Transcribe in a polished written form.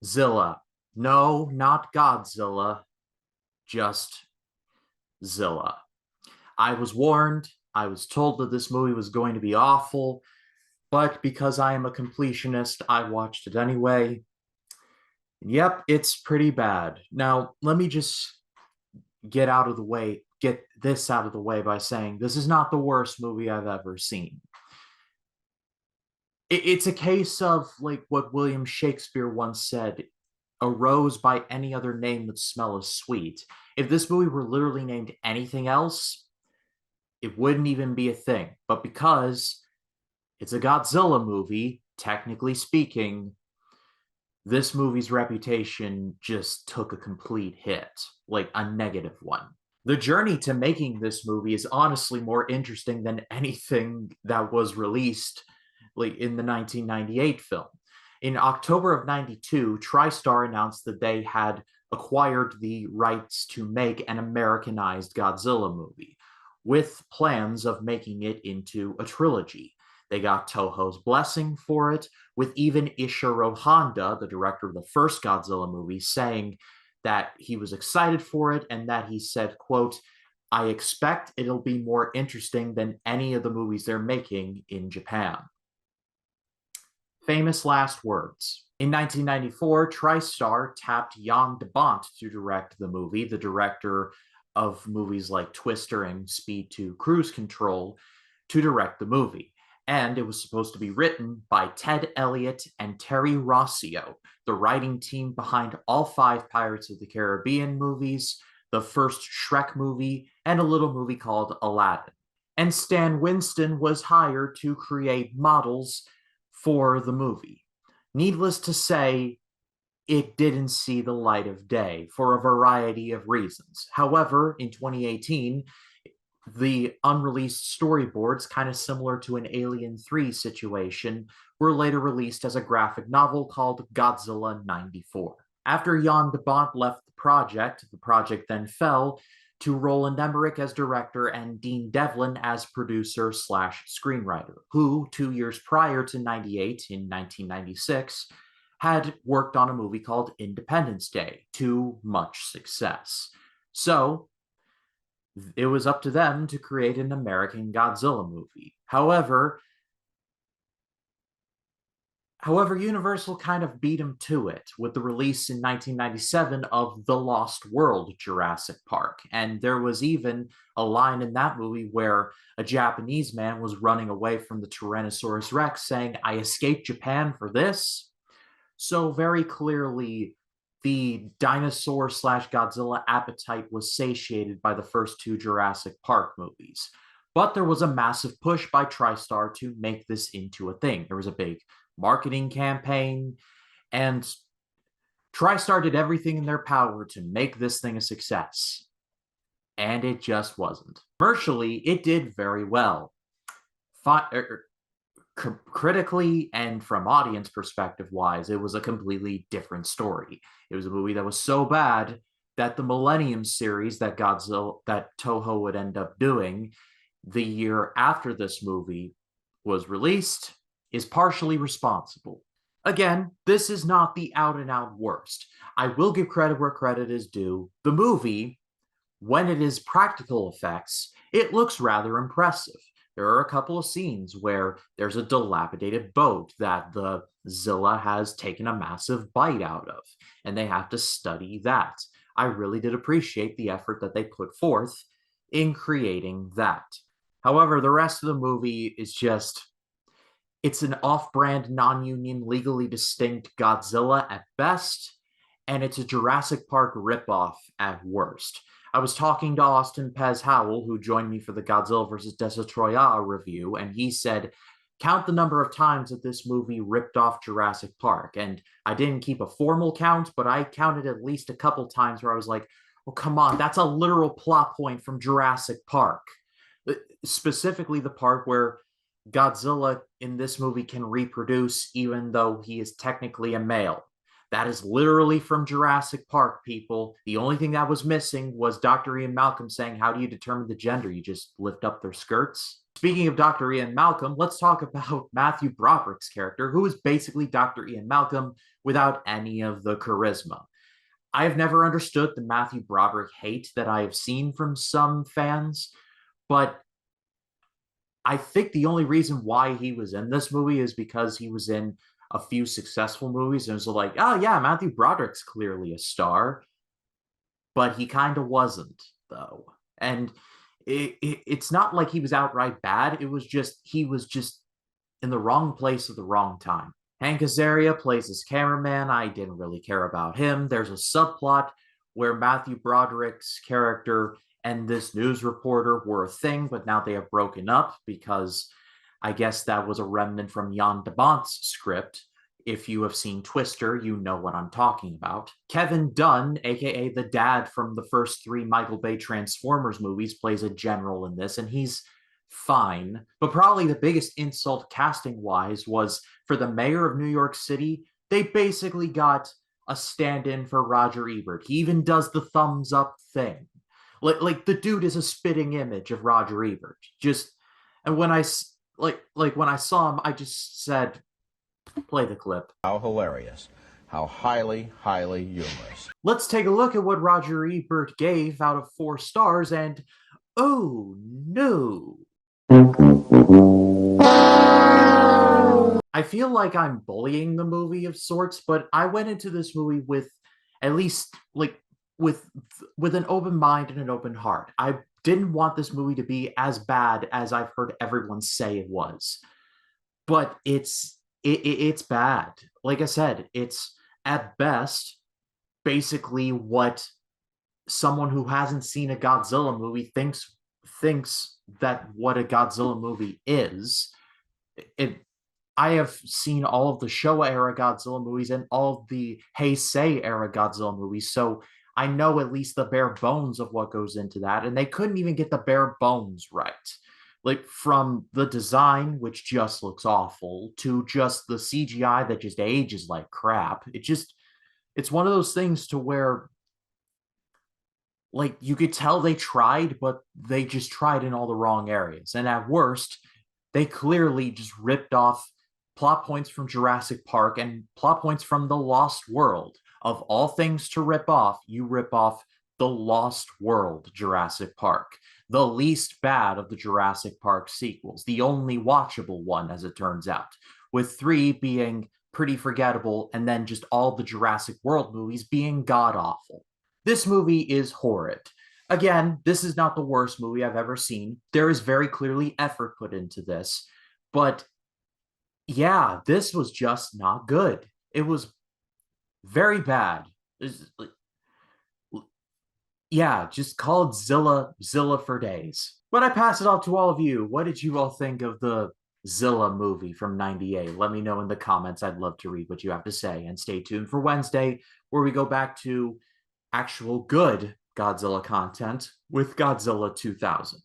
Zilla. No, not Godzilla, just Zilla. I was warned, I was told that this movie was going to be awful, but because I am a completionist, I watched it anyway. Yep, it's pretty bad. Now, let me just get this out of the way by saying this is not the worst movie I've ever seen. It's a case of like what William Shakespeare once said, a rose by any other name would smell as sweet. If this movie were literally named anything else, it wouldn't even be a thing. But because it's a Godzilla movie, technically speaking, this movie's reputation just took a complete hit, like a negative one. The journey to making this movie is honestly more interesting than anything that was released like in the 1998 film. In October of 92, TriStar announced that they had acquired the rights to make an Americanized Godzilla movie, with plans of making it into a trilogy. They got Toho's blessing for it, with even Ishiro Honda, the director of the first Godzilla movie, saying that he was excited for it and that he said, quote, "I expect it'll be more interesting than any of the movies they're making in Japan." Famous last words. In 1994, TriStar tapped Jan de Bont to direct the movie, the director of movies like Twister and Speed 2 Cruise Control, to direct the movie. And it was supposed to be written by Ted Elliott and Terry Rossio, the writing team behind all 5 Pirates of the Caribbean movies, the first Shrek movie, and a little movie called Aladdin. And Stan Winston was hired to create models for the movie. Needless to say, it didn't see the light of day for a variety of reasons. However, in 2018, the unreleased storyboards, kind of similar to an Alien 3 situation, were later released as a graphic novel called Godzilla 94. After Jan de Bont left the project then fell to Roland Emmerich as director and Dean Devlin as producer slash screenwriter, who 2 years prior to 98, in 1996, had worked on a movie called Independence Day to much success. So it was up to them to create an American Godzilla movie. However, Universal kind of beat him to it with the release in 1997 of The Lost World Jurassic Park. And there was even a line in that movie where a Japanese man was running away from the Tyrannosaurus Rex saying, "I escaped Japan for this." So very clearly, the dinosaur slash Godzilla appetite was satiated by the first 2 Jurassic Park movies. But there was a massive push by TriStar to make this into a thing. There was a big marketing campaign, and TriStar did everything in their power to make this thing a success. And it just wasn't. Commercially, it did very well. Critically and from audience perspective wise, it was a completely different story. It was a movie that was so bad that the Millennium series that Toho would end up doing the year after this movie was released is partially responsible. Again, this is not the out and out worst. I will give credit where credit is due. The movie, when it is practical effects, it looks rather impressive. There are a couple of scenes where there's a dilapidated boat that the Zilla has taken a massive bite out of, and they have to study that. I really did appreciate the effort that they put forth in creating that. However, the rest of the movie is just, it's an off-brand, non-union, legally distinct Godzilla at best, and it's a Jurassic Park ripoff at worst. I was talking to Austin Pez Howell, who joined me for the Godzilla vs. Destroyer review, and he said, count the number of times that this movie ripped off Jurassic Park. And I didn't keep a formal count, but I counted at least a couple times where I was like, oh, come on, that's a literal plot point from Jurassic Park. Specifically the part where Godzilla in this movie can reproduce even though he is technically a male. That is literally from Jurassic Park, people. The only thing that was missing was Dr. Ian Malcolm saying, how do you determine the gender? You just lift up their skirts? Speaking of Dr. Ian Malcolm, let's talk about Matthew Broderick's character, who is basically Dr. Ian Malcolm without any of the charisma. I've never understood the Matthew Broderick hate that I have seen from some fans, but I think the only reason why he was in this movie is because he was in a few successful movies and it was like, oh yeah, Matthew Broderick's clearly a star, but he kind of wasn't though. And it's not like he was outright bad. It was just he was just in the wrong place at the wrong time. Hank Azaria plays his cameraman. I didn't really care about him. There's a subplot where Matthew Broderick's character and this news reporter were a thing, but now they have broken up because I guess that was a remnant from Jan de Bont's script. If you have seen Twister, you know what I'm talking about. Kevin Dunn, aka the dad from the first three Michael Bay Transformers movies, plays a general in this, and he's fine. But probably the biggest insult casting wise was for the mayor of New York City. They basically got a stand in for Roger Ebert. He even does the thumbs up thing. Like the dude is a spitting image of Roger Ebert. Just and when I when I saw him, I just said, play the clip. How hilarious. How highly, highly humorous. Let's take a look at what Roger Ebert gave out of 4 stars, and oh no. I feel like I'm bullying the movie of sorts, but I went into this movie with at least with an open mind and an open heart. I didn't want this movie to be as bad as I've heard everyone say it was. But it's bad. Like I said, it's at best basically what someone who hasn't seen a Godzilla movie thinks that what a Godzilla movie is. I have seen all of the Showa era Godzilla movies and all of the Heisei era Godzilla movies, so I know at least the bare bones of what goes into that, and they couldn't even get the bare bones right. Like from the design, which just looks awful, to just the CGI that just ages like crap. It's one of those things to where like you could tell they tried, but they just tried in all the wrong areas. And at worst, they clearly just ripped off plot points from Jurassic Park and plot points from The Lost World. Of all things to rip off, you rip off The Lost World Jurassic Park, the least bad of the Jurassic Park sequels, the only watchable one, as it turns out, with 3 being pretty forgettable and then just all the Jurassic World movies being god-awful. This movie is horrid. Again, this is not the worst movie I've ever seen. There is very clearly effort put into this, but yeah, this was just not good. It was very bad. Yeah, just call it Zilla for days. But I pass it off to all of you. What did you all think of the Zilla movie from '98? Let me know in the comments. I'd love to read what you have to say. And stay tuned for Wednesday, where we go back to actual good Godzilla content with Godzilla 2000.